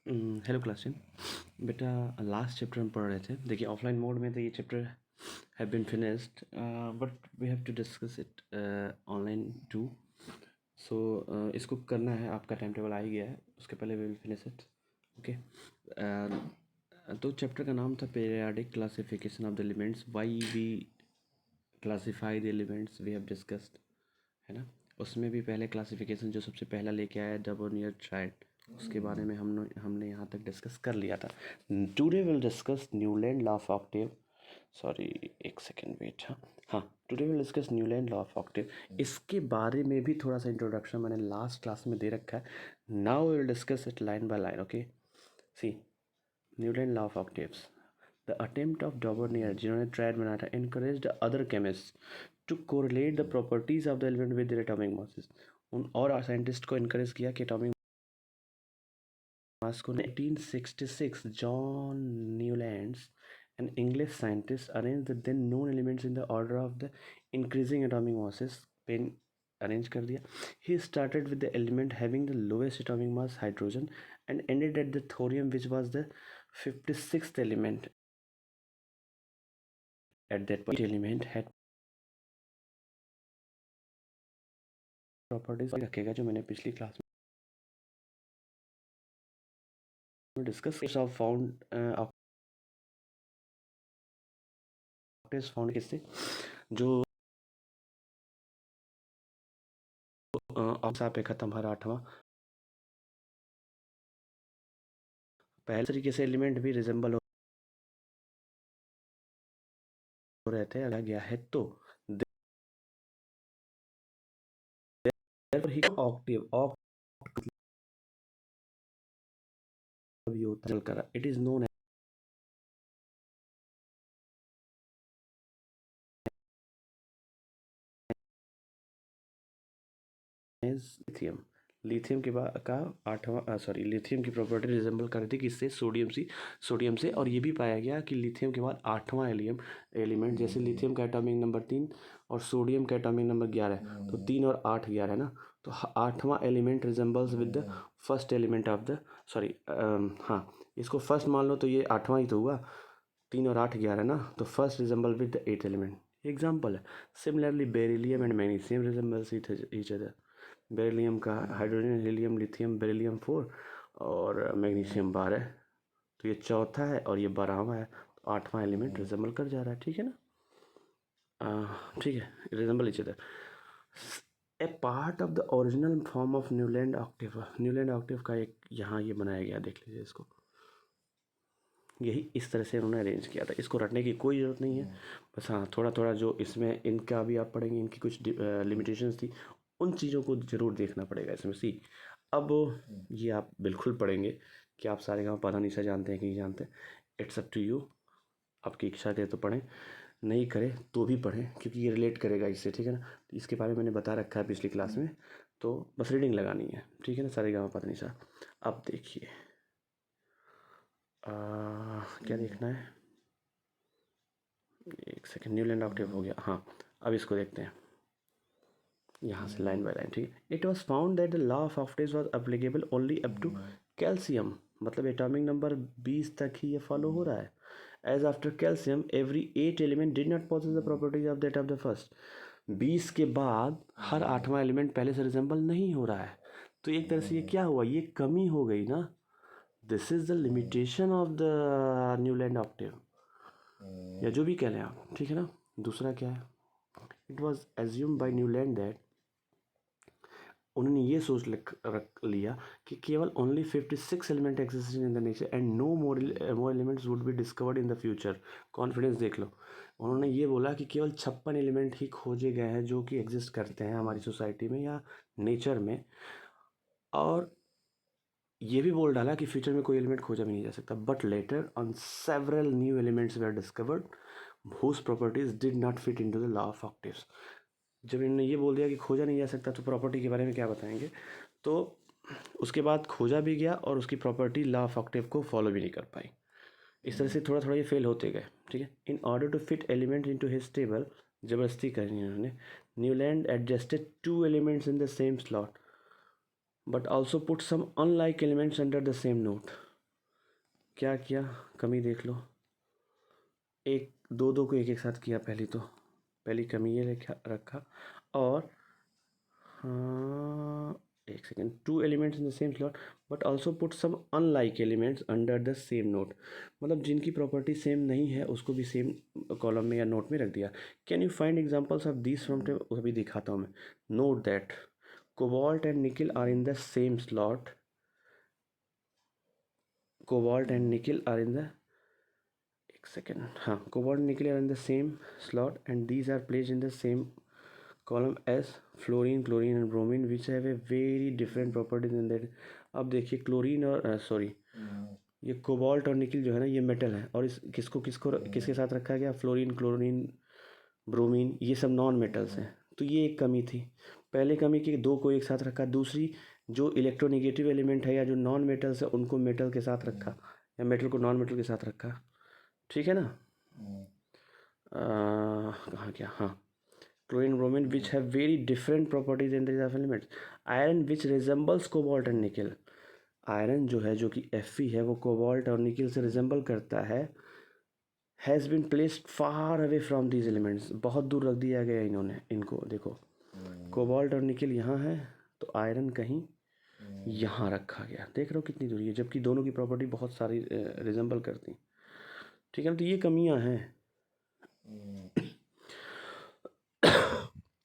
Hello class 10। बेटा last chapter हम पढ़ रहे थे। देखिए ऑफलाइन मोड में तो ये chapter have been finished, but we have to discuss it online too. So इसको करना है, आपका टाइम टेबल आ ही गया है, उसके पहले we will finish it. Okay. तो चैप्टर का नाम था periodic classification of the elements, why we classify the elements, we have discussed, है ना। उसमें भी पहले क्लासिफिकेशन जो सबसे पहला लेके आया डबोनियर ट्राइड, उसके बारे में हमने यहाँ तक डिस्कस कर लिया था। Today will discuss Newland law of octave. Sorry, एक सेकेंड वेट। हाँ हाँ, today will discuss Newland law of octave. इसके बारे में भी थोड़ा सा इंट्रोडक्शन मैंने लास्ट क्लास में दे रखा है। Now will discuss it line by line. Okay, see Newland law of octaves. The attempt of Daubernier, जिन्होंने ट्रायड बनाया था, encouraged other chemists to correlate the properties of the element with their atomic masses। उन और scientist को encourage किया कि atomic mass को। 1866 John Newlands, an English scientist, arranged the then known elements in the order of the increasing atomic masses। पेन arrange कर दिया। He started with the element having the lowest atomic mass, hydrogen, and ended at the thorium, which was the 56th element। At that point, element had properties रखेगा जो मैंने पिछली class में discuss of found octaves found किससे, जो ऑक्सा पे खत्म हर आठवां। पहले तरीके से एलिमेंट भी रिजेंबल हो रहे थे, अगर गया है तो ऑक्टेव होता है। It is known as lithium. Lithium के बाद का आठवां, सॉरी, लिथियम की प्रॉपर्टी रिजेंबल कर रही थी किससे, सोडियम से। और ये भी पाया गया कि लिथियम के बाद आठवां एलिमेंट, जैसे लिथियम का एटॉमिक नंबर 3 और सोडियम का एटॉमिक नंबर 11, तो 3 और 8 11 है ना। तो आठवां element resembles with the first element of the, sorry, हाँ, इसको फर्स्ट मान लो तो ये आठवां ही तो हुआ। 3 और 8 11 ना, तो first resemble with the 8th element. Example है। Similarly beryllium and magnesium resembles each other. Beryllium का हाइड्रोजन, हीलियम, लिथियम, बेरिलियम 4 और मैग्नीशियम 12, तो ये चौथा है और ये 12वां है, तो 8वां एलिमेंट रिजेंबल कर जा रहा है। ठीक है ना। ठीक है, resemble each other. A part of the original form of Newland octave. Newland octave का एक यहाँ ये बनाया गया, देख लीजिए इसको। यही इस तरह से उन्होंने अरेंज किया था, इसको रटने की कोई ज़रूरत नहीं है। बस हाँ, थोड़ा थोड़ा जो इसमें इनका भी आप पढ़ेंगे, इनकी कुछ लिमिटेशंस थी, उन चीज़ों को ज़रूर देखना पड़ेगा इसमें। सी अब ये आप बिल्कुल पढ़ेंगे कि आप सारे गाँव पता नहीं सा जानते हैं कि नहीं जानते। इट्स अप टू यू, आपकी इच्छा करे तो पढ़ें, नहीं करे तो भी पढ़ें, क्योंकि ये रिलेट करेगा इससे। ठीक है ना, तो इसके बारे में मैंने बता रखा है पिछली क्लास में, तो बस रीडिंग लगानी है। ठीक है ना, सारे गाँव पता नहीं सा। अब देखिए क्या देखना है, एक सेकेंड। न्यूलैंड ऑक्टेव हो गया, हाँ। अब इसको देखते हैं यहाँ से लाइन बाय लाइन। ठीक है। It was found that the law of octaves was applicable only up to calcium, मतलब एटॉमिक नंबर 20 तक ही ये फॉलो हो रहा है। As after calcium every 8 element did not possess the properties of that of the first. 20 के बाद हर आठवां एलिमेंट पहले से रिजेंबल नहीं हो रहा है, तो एक तरह से ये क्या हुआ, ये कमी हो गई ना। This is the limitation of the Newland octave, या जो भी कह लें आप। ठीक है ना। दूसरा क्या है, it was assume by Newland that, उन्होंने ये सोच रख लिया कि केवल only 56 element existed in the nature and no more elements would be discovered in the future. Confidence देख लो, उन्होंने ये बोला कि केवल 56 एलिमेंट ही खोजे गए हैं जो कि एग्जिस्ट करते हैं हमारी सोसाइटी में या नेचर में, और ये भी बोल डाला कि फ्यूचर में कोई एलिमेंट खोजा भी नहीं जा सकता। But later on several new elements were discovered whose properties did not fit into the law of octaves। जब इन्होंने ये बोल दिया कि खोजा नहीं जा सकता, तो प्रॉपर्टी के बारे में क्या बताएंगे। तो उसके बाद खोजा भी गया और उसकी प्रॉपर्टी लॉ ऑफ ऑक्टेव को फॉलो भी नहीं कर पाई। इस तरह से थोड़ा थोड़ा ये फेल होते गए। ठीक है। In order to fit element into his table, जबरदस्ती करनी है उन्होंने, Newland adjusted 2 elements in the same slot but also put some unlike elements under the same note. क्या किया, कमी देख लो, एक दो दो को एक एक साथ किया, पहली कमी ये रखा। और हाँ, एक second, two elements in the same slot but also put some unlike elements under the same note, मतलब जिनकी प्रॉपर्टी सेम नहीं है उसको भी सेम कॉलम में या नोट में रख दिया। Can you find examples of this from table, अभी दिखाता हूँ मैं। Note that cobalt and nickel are in the same slot, cobalt and nickel are in the, एक सेकेंड, हाँ, cobalt and nickel are in the same slot and these are placed in the same column as fluorine, chlorine and bromine which have a very different properties in that. अब देखिए chlorine और sorry ये cobalt और निकल जो है ना ये मेटल है, और इस किसको किसको किसके साथ रखा गया, फ्लोरीन, क्लोरीन, ब्रोमीन, ये सब नॉन मेटल्स हैं। तो ये एक कमी थी, पहले कमी की दो को एक साथ रखा, दूसरी जो इलेक्ट्रोनेगेटिव एलिमेंट है या जो नॉन मेटल्स है उनको मेटल के साथ रखा या मेटल को नॉन मेटल के साथ रखा, ठीक है ना। कहाँ क्या, हाँ, chlorine and bromine which have very different properties in these elements, iron which resembles cobalt and nickel, iron जो है जो कि Fe है वो कोबाल्ट और निकल से रिजेंबल करता है, has been placed far away from these elements, बहुत दूर रख दिया गया इन्होंने इनको, देखो कोबाल्ट और निकल यहाँ है तो आयरन कहीं यहाँ रखा गया, देख रहे हो कितनी दूरी है, जबकि दोनों की प्रॉपर्टी बहुत सारी रिजेंबल करती, ठीक है ना। तो ये कमियाँ हैं,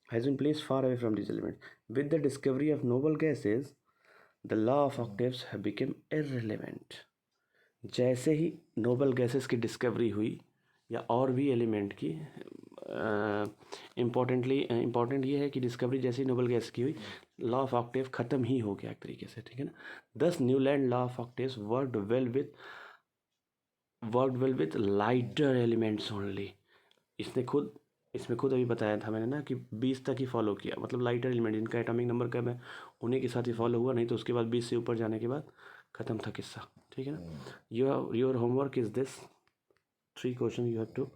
has been placed far away from these elements. With the discovery of noble gases, the law of octaves have become irrelevant. जैसे ही नोबल गैसेस की डिस्कवरी हुई या और भी एलिमेंट की, इम्पॉर्टेंट ये है कि डिस्कवरी जैसे ही नोबल गैस की हुई, लॉ ऑफ ऑक्टेव ख़त्म ही हो गया एक तरीके से, ठीक है ना। Thus Newland law of octaves worked well with lighter elements only. इसमें खुद अभी बताया था मैंने ना कि 20 तक ही फॉलो किया, मतलब लाइटर एलिमेंट जिनका एटॉमिक नंबर कम है उन्हीं के साथ ही फॉलो हुआ, नहीं तो उसके बाद 20 से ऊपर जाने के बाद ख़त्म था किस्सा, ठीक है ना। Your homework is this, 3 question you have to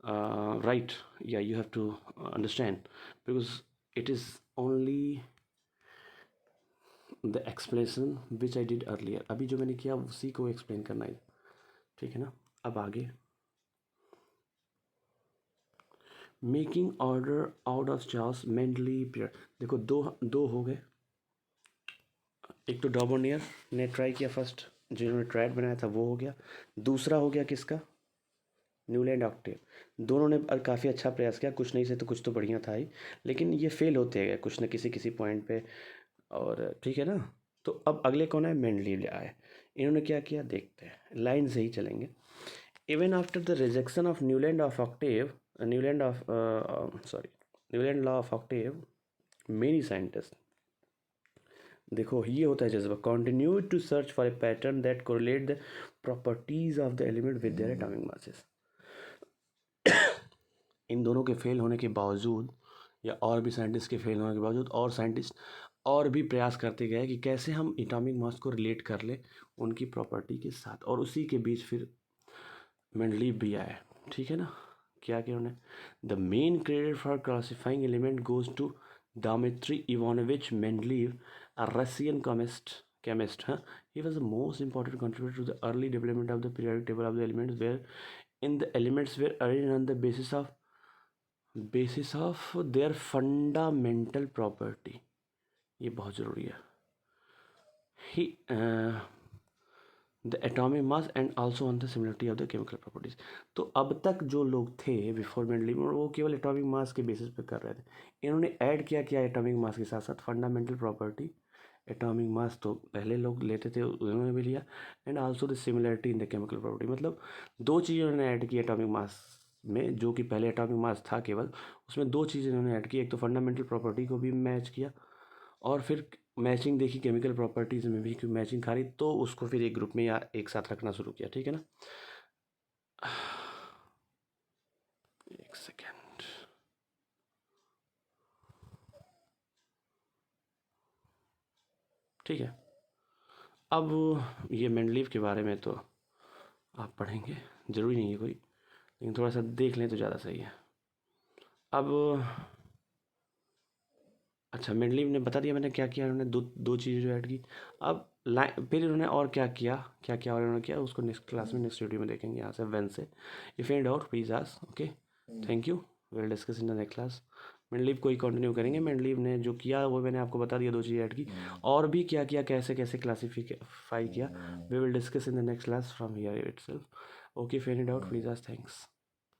write, yeah, you have to understand because it is only the explanation which I did earlier, अभी जो मैंने किया उसी को एक्सप्लेन करना है, ठीक है ना। अब आगे, making order out of Charles Mendeley period, देखो दो हो गए, एक तो डॉबोनियर ने ट्राई किया फर्स्ट, जिन्होंने ट्रायड बनाया था वो हो गया, दूसरा हो गया किसका, न्यूलैंड ऑक्टेव, दोनों ने काफ़ी अच्छा प्रयास किया, कुछ नहीं से तो कुछ तो बढ़िया था ही, लेकिन ये फेल होते गए कुछ न किसी पॉइंट पे, और ठीक है ना। तो अब अगले कौन है, मेंडलीव आए, इन्होंने क्या किया देखते हैं, लाइन से ही चलेंगे। Even after the rejection of Newland of octave, Newland law of octave, many scientist, देखो ये होता है जज्बा, continue to search for a pattern that correlate the properties of the element with their atomic masses. इन दोनों के fail होने के बावजूद या और भी साइंटिस्ट के फेल होने के बावजूद और साइंटिस्ट और भी प्रयास करते गए कि कैसे हम एटॉमिक मास को रिलेट कर ले उनकी प्रॉपर्टी के साथ, और उसी के बीच फिर मेंडलीव भी आए, ठीक है ना। क्या किया उन्होंने, the main credit for classifying element goes to Dmitry Ivanovich Mendeleev, a Russian chemist. He was the most important contributor to the early development of the periodic table of the elements, where in the elements were arranged on the basis of their fundamental property. ये बहुत ज़रूरी है। He the atomic mass and also on the similarity of the chemical properties. तो अब तक जो लोग थे बिफोर मेंडलीव वो केवल एटॉमिक मास के बेसिस पे कर रहे थे, इन्होंने ऐड किया एटॉमिक मास के साथ साथ फंडामेंटल प्रॉपर्टी, एटॉमिक मास तो पहले लोग लेते थे उन्होंने भी लिया, and also the similarity in the chemical property, मतलब दो चीज़ें उन्होंने ऐड की एटॉमिक मास में, जो कि पहले एटॉमिक मास था केवल, उसमें दो चीज़ें उन्होंने ऐड की, एक तो फंडामेंटल प्रॉपर्टी को भी मैच किया और फिर मैचिंग देखी केमिकल प्रॉपर्टीज़ में भी क्यों मैचिंग खा रही, तो उसको फिर एक ग्रुप में या एक साथ रखना शुरू किया, ठीक है ना। एक सेकेंड, ठीक है। अब ये मेंडलीव के बारे में तो आप पढ़ेंगे, ज़रूरी नहीं है कोई, लेकिन थोड़ा सा देख लें तो ज़्यादा सही है। अब अच्छा, मेंडलीव ने बता दिया मैंने क्या किया, उन्होंने दो चीज़ें जो ऐड की। अब फिर इन्होंने और क्या किया, और इन्होंने किया उसको नेक्स्ट क्लास में, नेक्स्ट वीडियो में देखेंगे यहाँ से वेन से। If any doubt please ask. Okay, thank you, will discuss in the next class. Mendeleev को ही कंटिन्यू करेंगे। मेंडलीव ने जो किया वो मैंने आपको बता दिया, दो चीज़ें ऐड की। और भी क्या किया, कैसे कैसे क्लासीफाई किया, we will discuss in the next class from here itself. Okay, if any doubt please ask. Thanks.